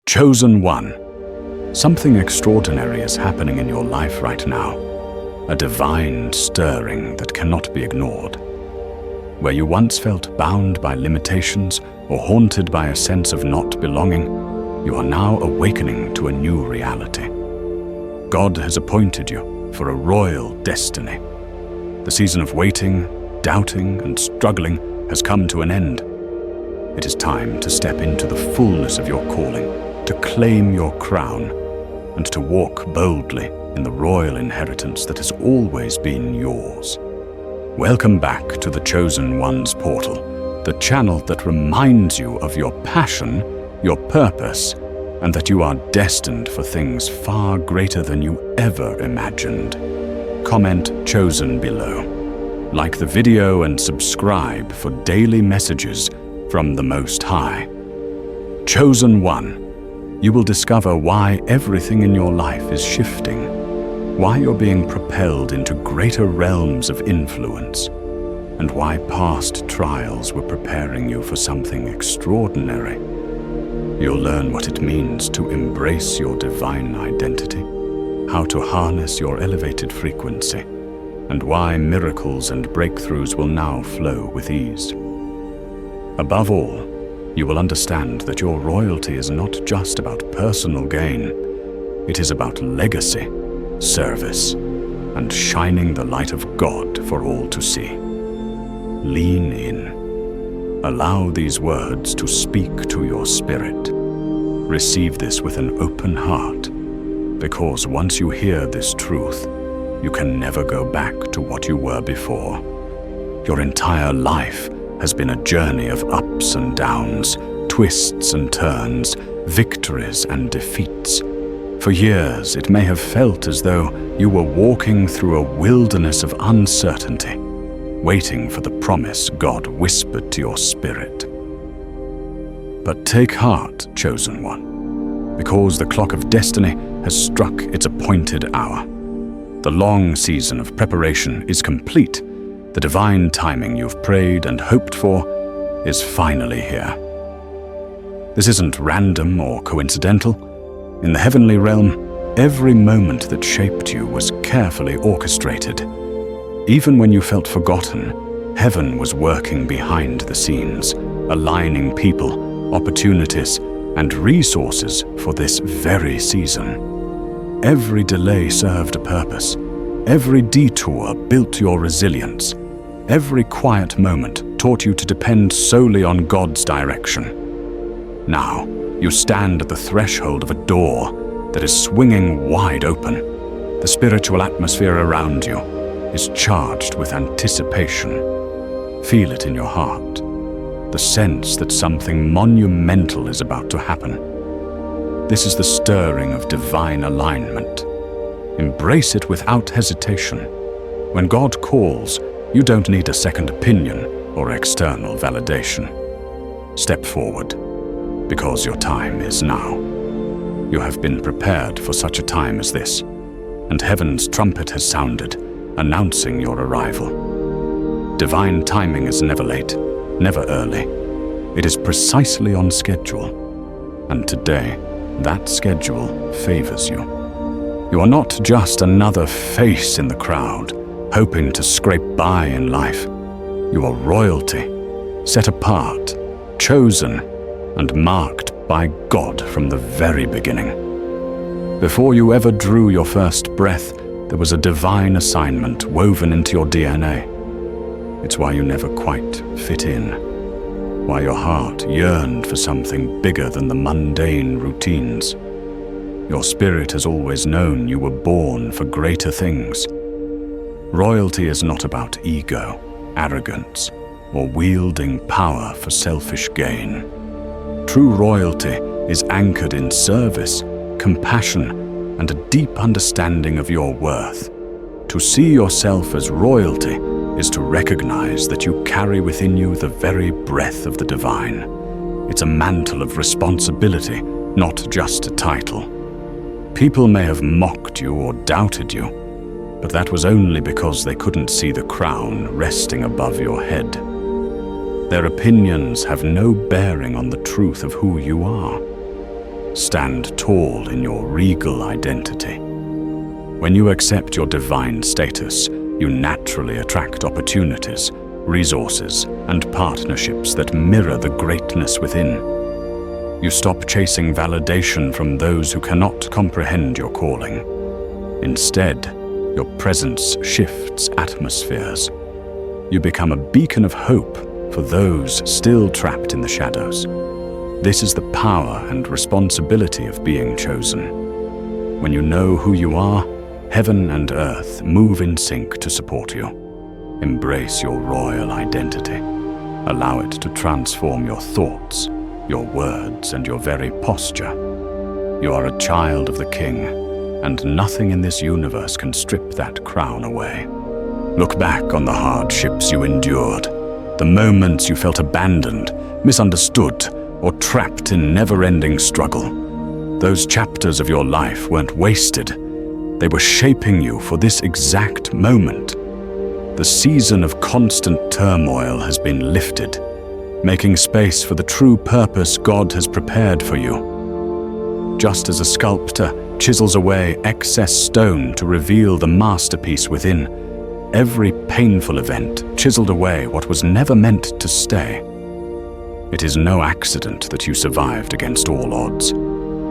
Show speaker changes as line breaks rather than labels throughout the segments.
Chosen one. Something extraordinary is happening in your life right now. A divine stirring that cannot be ignored. Where you once felt bound by limitations or haunted by a sense of not belonging, you are now awakening to a new reality. God has appointed you for a royal destiny. The season of waiting, doubting, and struggling has come to an end. It is time to step into the fullness of your calling, to claim your crown, and to walk boldly in the royal inheritance that has always been yours. Welcome back to the Chosen One's portal, the channel that reminds you of your passion, your purpose, and that you are destined for things far greater than you ever imagined. Comment Chosen below. Like the video and subscribe for daily messages from the Most High. Chosen One, you will discover why everything in your life is shifting, why you're being propelled into greater realms of influence, and why past trials were preparing you for something extraordinary. You'll learn what it means to embrace your divine identity, how to harness your elevated frequency, and why miracles and breakthroughs will now flow with ease. Above all, you will understand that your royalty is not just about personal gain. It is about legacy, service, and shining the light of God for all to see. Lean in. Allow these words to speak to your spirit. Receive this with an open heart, because once you hear this truth, you can never go back to what you were before. Your entire life has been a journey of ups and downs, twists and turns, victories and defeats. For years, it may have felt as though you were walking through a wilderness of uncertainty, waiting for the promise God whispered to your spirit. But take heart, Chosen One, because the clock of destiny has struck its appointed hour. The long season of preparation is complete. The divine timing you've prayed and hoped for is finally here. This isn't random or coincidental. In the heavenly realm, every moment that shaped you was carefully orchestrated. Even when you felt forgotten, heaven was working behind the scenes, aligning people, opportunities, and resources for this very season. Every delay served a purpose. Every detour built your resilience. Every quiet moment taught you to depend solely on God's direction. Now, you stand at the threshold of a door that is swinging wide open. The spiritual atmosphere around you is charged with anticipation. Feel it in your heart, the sense that something monumental is about to happen. This is the stirring of divine alignment. Embrace it without hesitation. When God calls, you don't need a second opinion or external validation. Step forward, because your time is now. You have been prepared for such a time as this, and heaven's trumpet has sounded, announcing your arrival. Divine timing is never late, never early. It is precisely on schedule, and today, that schedule favors you. You are not just another face in the crowd, hoping to scrape by in life. You are royalty, set apart, chosen, and marked by God from the very beginning. Before you ever drew your first breath, there was a divine assignment woven into your DNA. It's why you never quite fit in, why your heart yearned for something bigger than the mundane routines. Your spirit has always known you were born for greater things. Royalty is not about ego, arrogance, or wielding power for selfish gain. True royalty is anchored in service, compassion, and a deep understanding of your worth. To see yourself as royalty is to recognize that you carry within you the very breath of the divine. It's a mantle of responsibility, not just a title. People may have mocked you or doubted you, but that was only because they couldn't see the crown resting above your head. Their opinions have no bearing on the truth of who you are. Stand tall in your regal identity. When you accept your divine status, you naturally attract opportunities, resources, and partnerships that mirror the greatness within. You stop chasing validation from those who cannot comprehend your calling. Instead, your presence shifts atmospheres. You become a beacon of hope for those still trapped in the shadows. This is the power and responsibility of being chosen. When you know who you are, heaven and earth move in sync to support you. Embrace your royal identity. Allow it to transform your thoughts, your words, and your very posture. You are a child of the King, and nothing in this universe can strip that crown away. Look back on the hardships you endured, the moments you felt abandoned, misunderstood, or trapped in never-ending struggle. Those chapters of your life weren't wasted. They were shaping you for this exact moment. The season of constant turmoil has been lifted, making space for the true purpose God has prepared for you. Just as a sculptor chisels away excess stone to reveal the masterpiece within, every painful event chiseled away what was never meant to stay. It is no accident that you survived against all odds.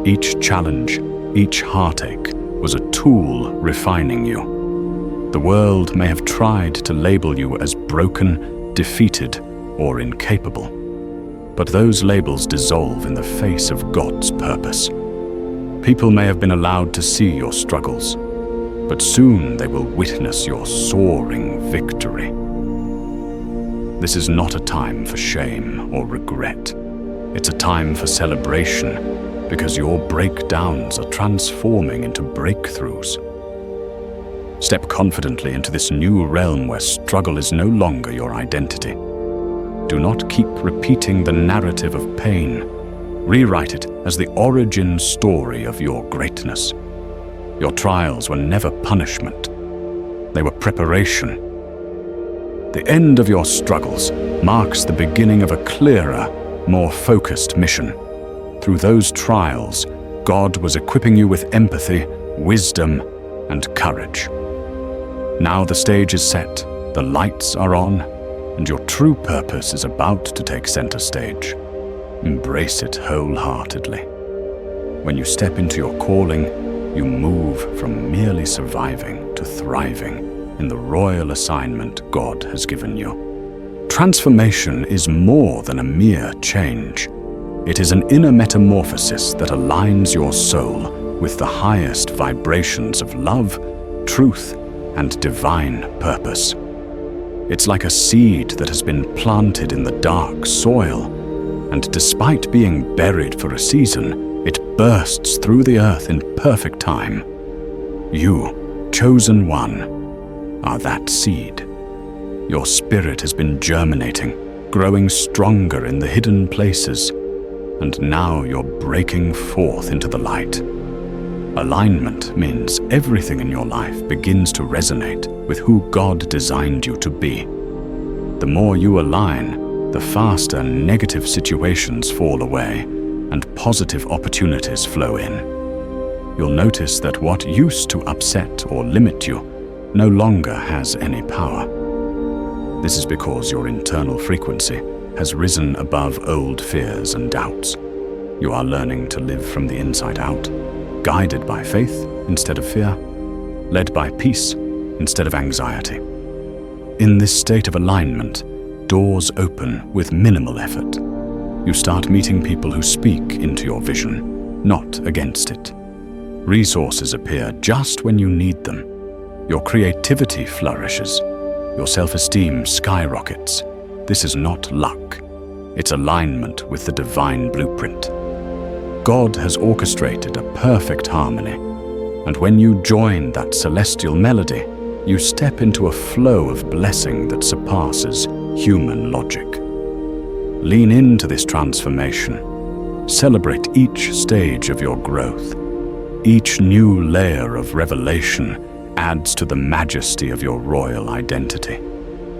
Each challenge, each heartache, was a tool refining you. The world may have tried to label you as broken, defeated, or incapable, but those labels dissolve in the face of God's purpose. People may have been allowed to see your struggles, but soon they will witness your soaring victory. This is not a time for shame or regret. It's a time for celebration, because your breakdowns are transforming into breakthroughs. Step confidently into this new realm where struggle is no longer your identity. Do not keep repeating the narrative of pain. Rewrite it as the origin story of your greatness. Your trials were never punishment. They were preparation. The end of your struggles marks the beginning of a clearer, more focused mission. Through those trials, God was equipping you with empathy, wisdom, and courage. Now the stage is set, the lights are on, and your true purpose is about to take center stage. Embrace it wholeheartedly. When you step into your calling, you move from merely surviving to thriving in the royal assignment God has given you. Transformation is more than a mere change. It is an inner metamorphosis that aligns your soul with the highest vibrations of love, truth, and divine purpose. It's like a seed that has been planted in the dark soil, and despite being buried for a season, it bursts through the earth in perfect time. You, chosen one, are that seed. Your spirit has been germinating, growing stronger in the hidden places, and now you're breaking forth into the light. Alignment means everything in your life begins to resonate with who God designed you to be. The more you align, the faster negative situations fall away and positive opportunities flow in. You'll notice that what used to upset or limit you no longer has any power. This is because your internal frequency has risen above old fears and doubts. You are learning to live from the inside out, guided by faith instead of fear, led by peace instead of anxiety. In this state of alignment, doors open with minimal effort. You start meeting people who speak into your vision, not against it. Resources appear just when you need them. Your creativity flourishes. Your self-esteem skyrockets. This is not luck. It's alignment with the divine blueprint. God has orchestrated a perfect harmony, and when you join that celestial melody, you step into a flow of blessing that surpasses human logic. Lean into this transformation. Celebrate each stage of your growth. Each new layer of revelation adds to the majesty of your royal identity.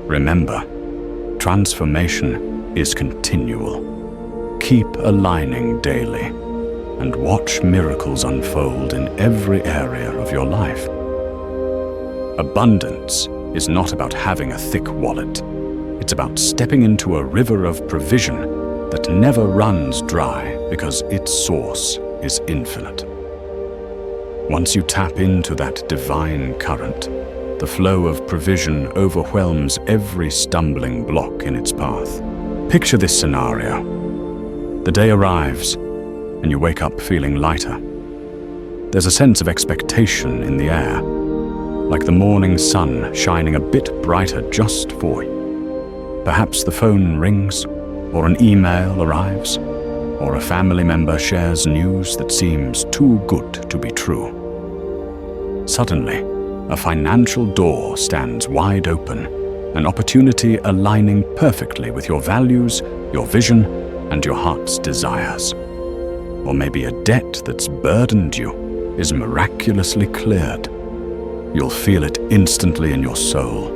Remember, transformation is continual. Keep aligning daily. and watch miracles unfold in every area of your life. Abundance is not about having a thick wallet. It's about stepping into a river of provision that never runs dry because its source is infinite. Once you tap into that divine current, the flow of provision overwhelms every stumbling block in its path. Picture this scenario. The day arrives, and you wake up feeling lighter. There's a sense of expectation in the air, like the morning sun shining a bit brighter just for you. Perhaps the phone rings, or an email arrives, or a family member shares news that seems too good to be true. Suddenly, a financial door stands wide open, an opportunity aligning perfectly with your values, your vision, and your heart's desires. Or maybe a debt that's burdened you is miraculously cleared. You'll feel it instantly in your soul,